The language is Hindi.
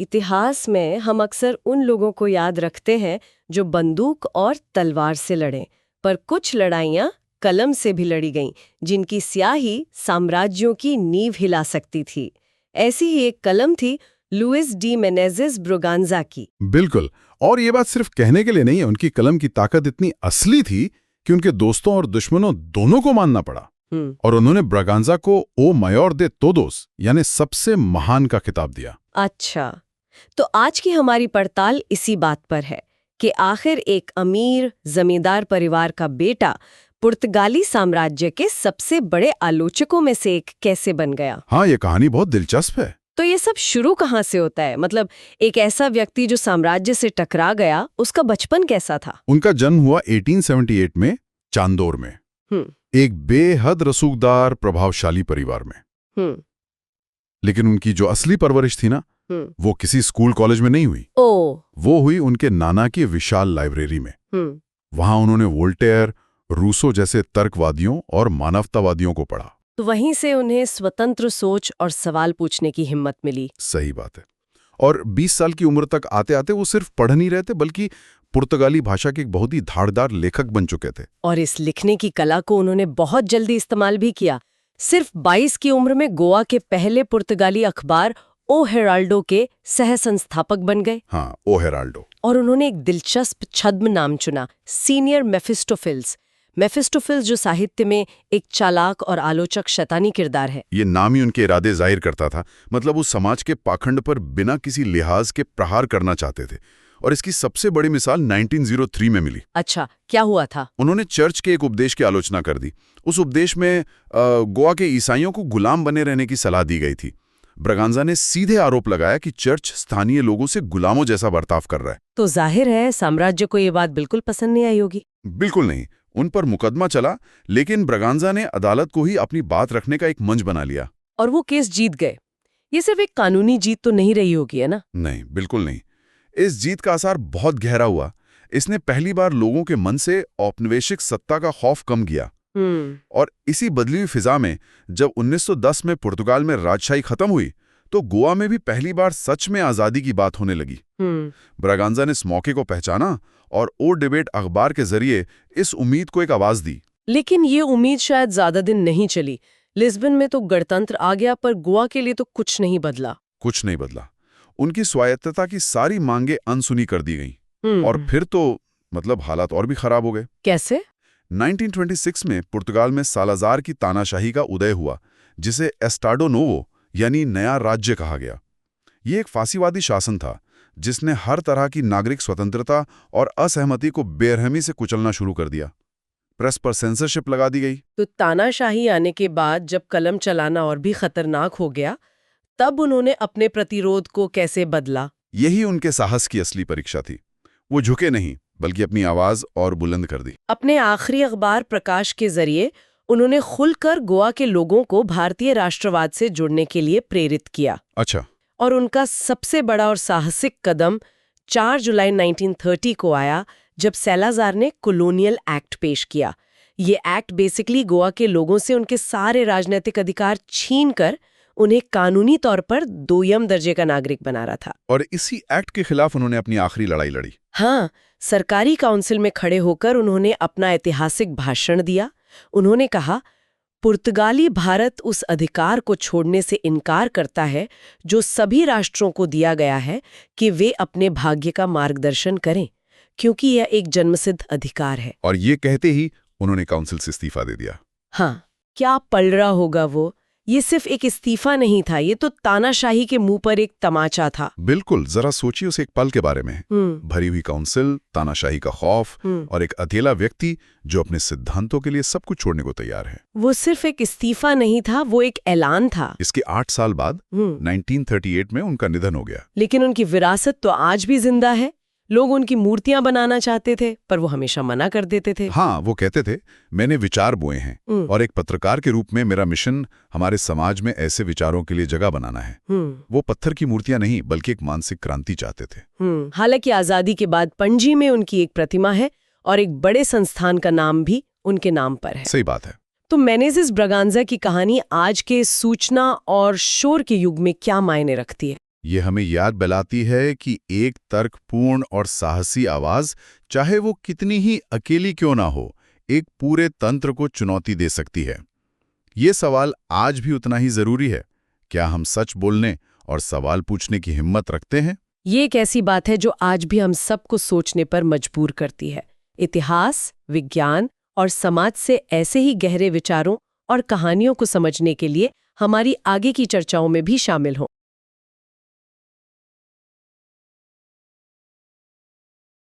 इतिहास में हम अक्सर उन लोगों को याद रखते हैं जो बंदूक और तलवार से लड़े, पर कुछ लड़ाइयां कलम से भी लड़ी गईं, जिनकी स्याही साम्राज्यों की नींव हिला सकती थी। ऐसी ही एक कलम थी लुइस डी मेनेज़ेस ब्रागांज़ा की। बिल्कुल। और ये बात सिर्फ कहने के लिए नहीं है, उनकी कलम की ताकत इतनी असली थी कि उनके दोस्तों और दुश्मनों दोनों को मानना पड़ा। और उन्होंने ब्रागांज़ा को ओ मायोर दे तोदोस यानी सबसे महान का खिताब दिया। अच्छा, तो आज की हमारी पड़ताल इसी बात पर है कि आखिर एक अमीर जमींदार परिवार का बेटा पुर्तगाली साम्राज्य के सबसे बड़े आलोचकों में से एक कैसे बन गया। हाँ, ये कहानी बहुत दिलचस्प है। तो ये सब शुरू कहाँ से होता है? मतलब एक ऐसा व्यक्ति जो साम्राज्य से टकरा गया, उसका बचपन कैसा था? उनका जन्म हुआ 1878 में चांदोर में, एक बेहद रसूखदार प्रभावशाली परिवार में। लेकिन उनकी जो असली परवरिश थी ना, वो किसी स्कूल कॉलेज में नहीं हुई। वो हुई उनके नाना की विशाल लाइब्रेरी में। वहां उन्होंने वोल्टेयर, रूसो जैसे तर्कवादियों और मानवतावादियों को पढ़ा। तो वहीं से उन्हें स्वतंत्र सोच और सवाल पूछने की हिम्मत मिली। सही बात है। और 20 साल की उम्र तक आते आते वो सिर्फ पढ़ नहीं रहे थे, बल्कि पुर्तगाली भाषा के एक बहुत ही धारदार लेखक बन चुके थे। और इस लिखने की कला को उन्होंने बहुत जल्दी इस्तेमाल भी किया। सिर्फ 22 की उम्र में गोवा के पहले पुर्तगाली अखबार ओ हेराल्डो के सह संस्थापक बन गए। हाँ, ओ हेराल्डो। और उन्होंने एक दिलचस्प छद्म नाम चुना, सीनियर मेफिस्टोफिल्स। मेफिस्टोफिल्स जो साहित्य में एक चालाक और आलोचक शैतानी किरदार है। ये नाम ही उनके इरादे जाहिर करता था। मतलब वो समाज के पाखंड पर बिना किसी लिहाज के प्रहार करना चाहते थे। और इसकी सबसे बड़ी मिसाल 1903 में मिली। अच्छा, क्या हुआ था? उन्होंने चर्च के एक उपदेश की आलोचना कर दी। उस उपदेश में गोवा के ईसाइयों को गुलाम बने रहने की सलाह दी गई थी। ब्रागांज़ा ने सीधे आरोप लगाया कि चर्च स्थानीय लोगों से गुलामों जैसा बर्ताव कर रहा है। तो जाहिर है साम्राज्य को ये बात बिल्कुल पसंद नहीं आई होगी। बिल्कुल नहीं। उन पर मुकदमा चला, लेकिन ब्रागांज़ा ने अदालत को ही अपनी बात रखने का एक मंच बना लिया। और वो केस जीत गए। ये सिर्फ एक कानूनी जीत तो नहीं रही होगी, है ना? नहीं, बिल्कुल नहीं। इस जीत का असर बहुत गहरा हुआ। इसने पहली बार लोगों के मन से औपनिवेशिक सत्ता का खौफ कम किया। और इसी बदली हुई फिजा में जब 1910 में पुर्तगाल में राजशाही खत्म हुई, तो गोवा में भी पहली बार सच में आजादी की बात होने लगी। ब्रागांज़ा ने इस मौके को पहचाना और ओ डिबेट अखबार के जरिए इस उम्मीद को एक आवाज दी। लेकिन ये उम्मीद शायद ज्यादा दिन नहीं चली। लिस्बन में तो गणतंत्र आ गया, पर गोवा के लिए तो कुछ नहीं बदला। कुछ नहीं बदला। उनकी स्वायत्तता की सारी मांगे अनसुनी कर दी गईं। और फिर तो मतलब हालात और भी खराब हो गए। कैसे? 1926 में पुर्तगाल में सालाजार की तानाशाही का उदय हुआ, जिसे एस्टाडो नोवो यानी नया राज्य कहा गया। ये एक फांसीवादी शासन था जिसने हर तरह की नागरिक स्वतंत्रता और असहमति को बेरहमी से कुचलना शुरू कर दिया। प्रेस पर सेंसरशिप लगा दी गई। तो तानाशाही आने के बाद जब कलम चलाना और भी खतरनाक हो गया, तब उन्होंने अपने प्रतिरोध को कैसे बदला? यही उनके साहस की असली परीक्षा थी। वो झुके नहीं, बल्कि अपनी आवाज और बुलंद कर दी। अपने आखिरी अखबार प्रकाश के जरिए उन्होंने खुलकर गोवा के लोगों को भारतीय राष्ट्रवाद से जुड़ने के लिए प्रेरित किया। अच्छा। और उनका सबसे बड़ा और साहसिक कदम 4 जुलाई 1930 को आया, जब सैलाजार ने कॉलोनियल एक्ट पेश किया। ये एक्ट बेसिकली गोवा के लोगों से उनके सारे राजनीतिक अधिकार छीनकर उन्हें कानूनी तौर पर दोयम दर्जे का नागरिक बना रहा था। और इसी एक्ट के खिलाफ उन्होंने अपनी आखिरी लड़ाई लड़ी। हाँ, सरकारी काउंसिल में खड़े होकर उन्होंने अपना ऐतिहासिक भाषण दिया। उन्होंने कहा, पुर्तगाली भारत उस अधिकार को छोड़ने से इनकार करता है जो सभी राष्ट्रों को दिया गया है कि वे अपने भाग्य का मार्गदर्शन करें, क्योंकि यह एक जन्मसिद्ध अधिकार है। और ये कहते ही उन्होंने काउंसिल से इस्तीफा दे दिया। हाँ, क्या पढ़ रहा होगा वो? ये सिर्फ एक इस्तीफा नहीं था, ये तो तानाशाही के मुंह पर एक तमाचा था। बिल्कुल। जरा सोचिए उस एक पल के बारे में। भरी हुई काउंसिल, तानाशाही का खौफ और एक अकेला व्यक्ति जो अपने सिद्धांतों के लिए सब कुछ छोड़ने को तैयार है। वो सिर्फ एक इस्तीफा नहीं था, वो एक ऐलान था। इसके 8 साल बाद 1938 में उनका निधन हो गया। लेकिन उनकी विरासत तो आज भी जिंदा है। लोग उनकी मूर्तियां बनाना चाहते थे, पर वो हमेशा मना कर देते थे। हाँ, वो कहते थे, मैंने विचार बोए हैं और एक पत्रकार के रूप में मेरा मिशन हमारे समाज में ऐसे विचारों के लिए जगह बनाना है। वो पत्थर की मूर्तियां नहीं, बल्कि एक मानसिक क्रांति चाहते थे। हालांकि आजादी के बाद पणजी में उनकी एक प्रतिमा है और एक बड़े संस्थान का नाम भी उनके नाम पर है। सही बात है। तो मेनेज़ेस ब्रागांज़ा की कहानी आज के सूचना और शोर के युग में क्या मायने रखती है? ये हमें याद दिलाती है कि एक तर्कपूर्ण और साहसी आवाज, चाहे वो कितनी ही अकेली क्यों ना हो, एक पूरे तंत्र को चुनौती दे सकती है। ये सवाल आज भी उतना ही जरूरी है। क्या हम सच बोलने और सवाल पूछने की हिम्मत रखते हैं? ये एक ऐसी बात है जो आज भी हम सबको सोचने पर मजबूर करती है। इतिहास, विज्ञान और समाज से ऐसे ही गहरे विचारों और कहानियों को समझने के लिए हमारी आगे की चर्चाओं में भी शामिल हों।